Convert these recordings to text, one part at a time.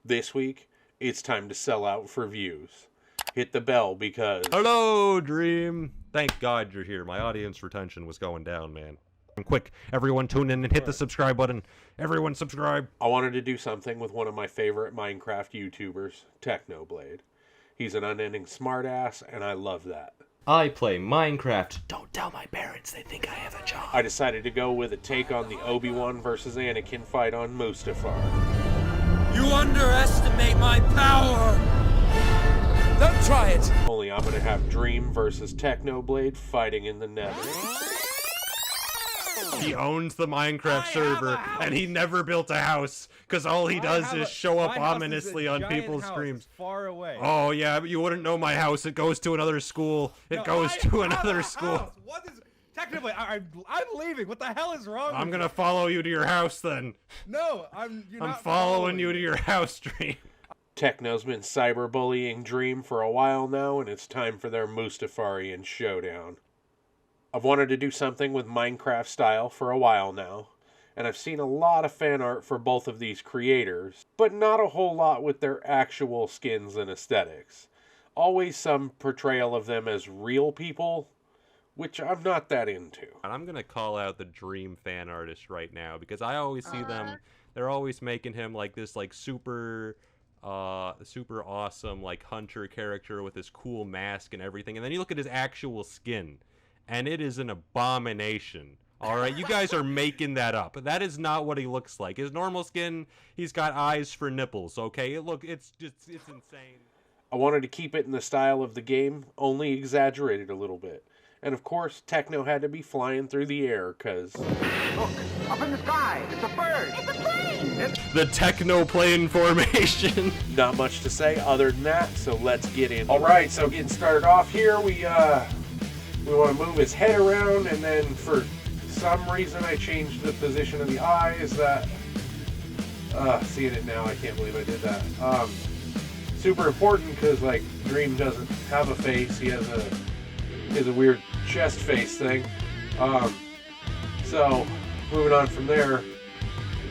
This week, it's time to sell out for views. Hit the bell because... Hello, Dream! Thank God you're here. My audience retention was going down, man. Quick, everyone tune in and hit the subscribe button. Everyone subscribe. I wanted to do something with one of my favorite Minecraft YouTubers, Technoblade. He's an unending smartass, and I love that. I play Minecraft. Don't tell my parents, they think I have a job. I decided to go with a take on the Obi-Wan versus Anakin fight on Mustafar. You underestimate my power! Don't try it! Only I'm going to have Dream versus Technoblade fighting in the Nether. He owns the Minecraft server, and he never built a house, because all he does is show up ominously on people's streams. Far away. Oh, yeah, but you wouldn't know my house. It goes to another school. It goes to another school. House. What is... Technically, I'm leaving. What the hell is wrong with I'm gonna follow you to your house, then. No, I'm following you to your house, Dream. Techno's been cyberbullying Dream for a while now, and it's time for their Mustafarian showdown. I've wanted to do something with Minecraft style for a while now, and I've seen a lot of fan art for both of these creators, but not a whole lot with their actual skins and aesthetics. Always some portrayal of them as real people, which I'm not that into. And I'm gonna call out the Dream fan artist right now, because I always see them, they're always making him like this like super awesome like hunter character with his cool mask and everything, and then you look at his actual skin, and it is an abomination. Alright, you guys are making that up. That is not what he looks like. His normal skin, he's got eyes for nipples, okay? It's insane. I wanted to keep it in the style of the game, only exaggerated a little bit. And of course, Techno had to be flying through the air, cause... Look, up in the sky, it's a bird! It's a plane! The Techno plane formation. Not much to say other than that, so let's get in. Alright, so getting started off here, we want to move his head around, and then for some reason I changed the position of the eyes. That seeing it now, I can't believe I did that. Super important because like Dream doesn't have a face. He has a weird chest face thing. So moving on from there,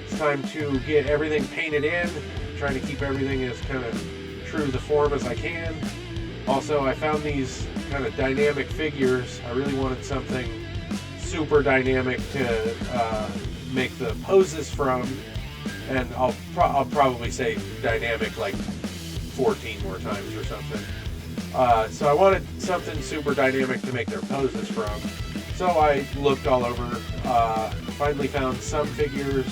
it's time to get everything painted in. Trying to keep everything as kind of true to the form as I can. Also, I found these kind of dynamic figures. I really wanted something super dynamic to make the poses from, and I'll probably say dynamic like 14 more times or something. So I wanted something super dynamic to make their poses from. So I looked all over, finally found some figures,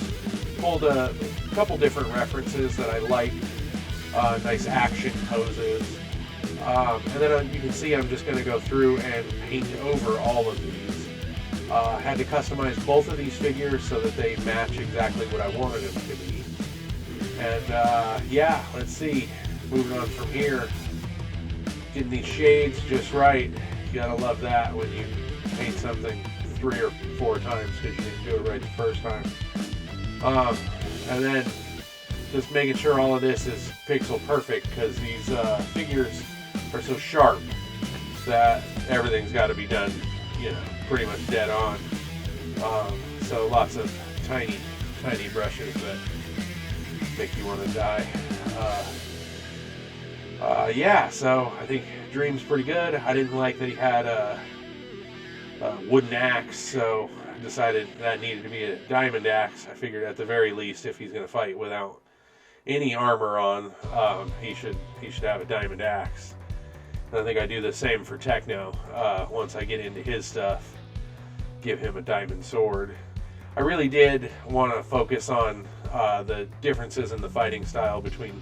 pulled a couple different references that I liked, nice action poses. And then you can see I'm just going to go through and paint over all of these. Had to customize both of these figures so that they match exactly what I wanted them to be. And yeah, let's see. Moving on from here. Getting these shades just right. You gotta love that when you paint something 3 or 4 times because you didn't do it right the first time. And then just making sure all of this is pixel perfect because these figures are so sharp that everything's got to be done, you know, pretty much dead on. So lots of tiny brushes that make you want to die. Yeah, so I think Dream's pretty good. I didn't like that he had a wooden axe, so I decided that needed to be a diamond axe. I figured at the very least, if he's going to fight without any armor on, he should have a diamond axe. And I think I do the same for Techno. Once I get into his stuff, give him a diamond sword. I really did want to focus on the differences in the fighting style between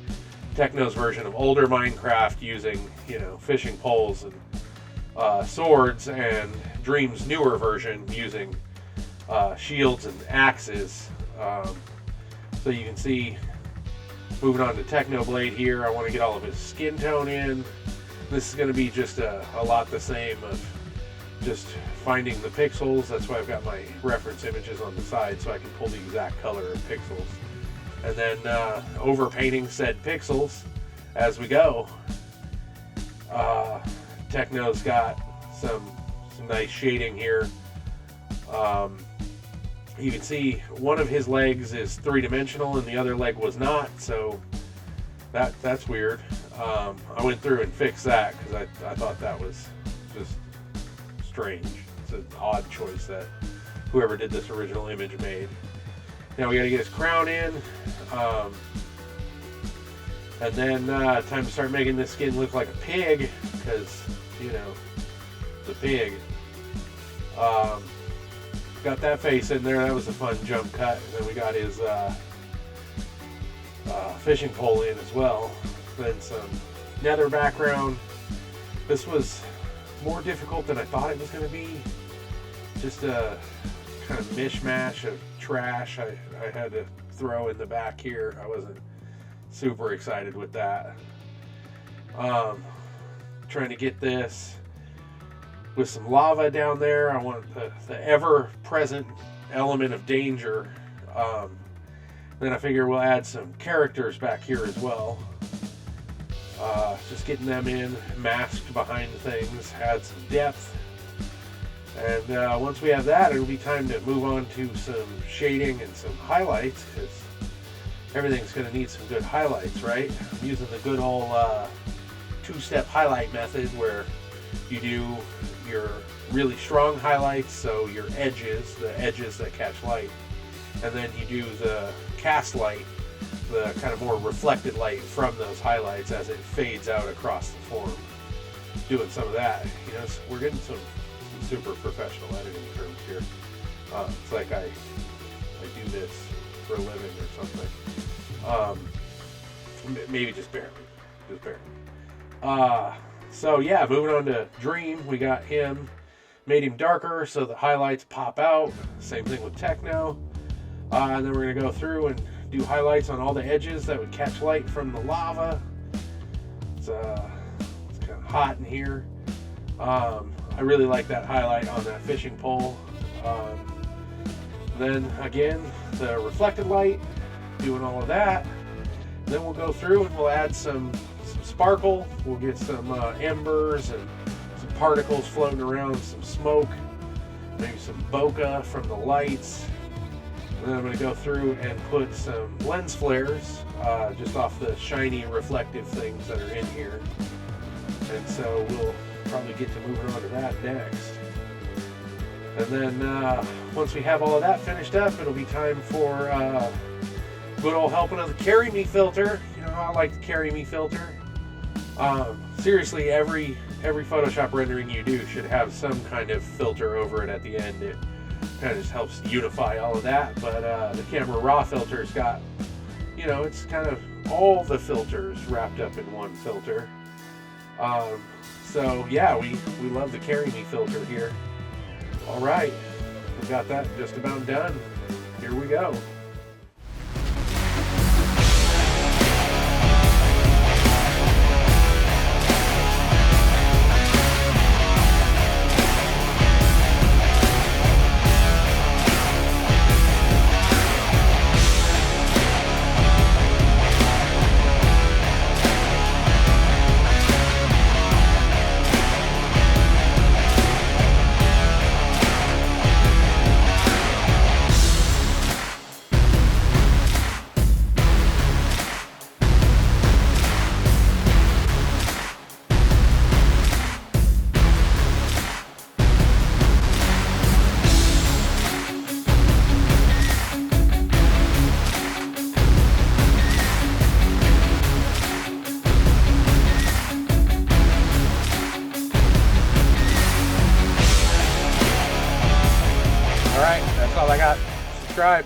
Techno's version of older Minecraft using, you know, fishing poles and swords, and Dream's newer version using shields and axes. So you can see, moving on to Technoblade here, I want to get all of his skin tone in. This is going to be just a lot the same of just finding the pixels. That's why I've got my reference images on the side so I can pull the exact color of pixels. And then overpainting said pixels as we go. Techno's got some nice shading here. You can see one of his legs is 3-dimensional and the other leg was not, so that's weird. I went through and fixed that because I thought that was just strange. It's an odd choice that whoever did this original image made. Now we got to get his crown in, and then time to start making this skin look like a pig, because you know, the pig. Got that face in there. That was a fun jump cut. And then we got his fishing pole in as well. Then some nether background. This was more difficult than I thought it was going to be. Just a kind of mishmash of trash I had to throw in the back here. I wasn't super excited with that. Trying to get this with some lava down there. I want the ever-present element of danger. Then I figure we'll add some characters back here as well. Just getting them in, masked behind things, add some depth. And once we have that, it'll be time to move on to some shading and some highlights, because everything's going to need some good highlights, right? I'm using the good old two-step highlight method, where you do your really strong highlights, so your edges, the edges that catch light, and then you do the cast light, the kind of more reflected light from those highlights as it fades out across the form. Doing some of that, you know, so we're getting some super professional editing terms here. It's like I do this for a living or something. Maybe just barely. So yeah, moving on to Dream, we got him, made him darker so the highlights pop out. Same thing with Techno. And then we're gonna go through and do highlights on all the edges that would catch light from the lava. It's kind of hot in here. I really like that highlight on that fishing pole. Then again, the reflected light, doing all of that. Then we'll go through and we'll add some sparkle. We'll get some embers and some particles floating around, some smoke, maybe some bokeh from the lights. And then I'm going to go through and put some lens flares just off the shiny reflective things that are in here. And so we'll probably get to moving on to that next. And then once we have all of that finished up, it'll be time for good old helping of the Carry Me filter. You know how I like the Carry Me filter. Seriously, every Photoshop rendering you do should have some kind of filter over it at the end. It kind of just helps unify all of that. But the Camera Raw filter's got, you know, it's kind of all the filters wrapped up in one filter. So yeah, we love the Carry Me filter here. All right, we got that just about done. Here we go. All right, that's all I got. Subscribe.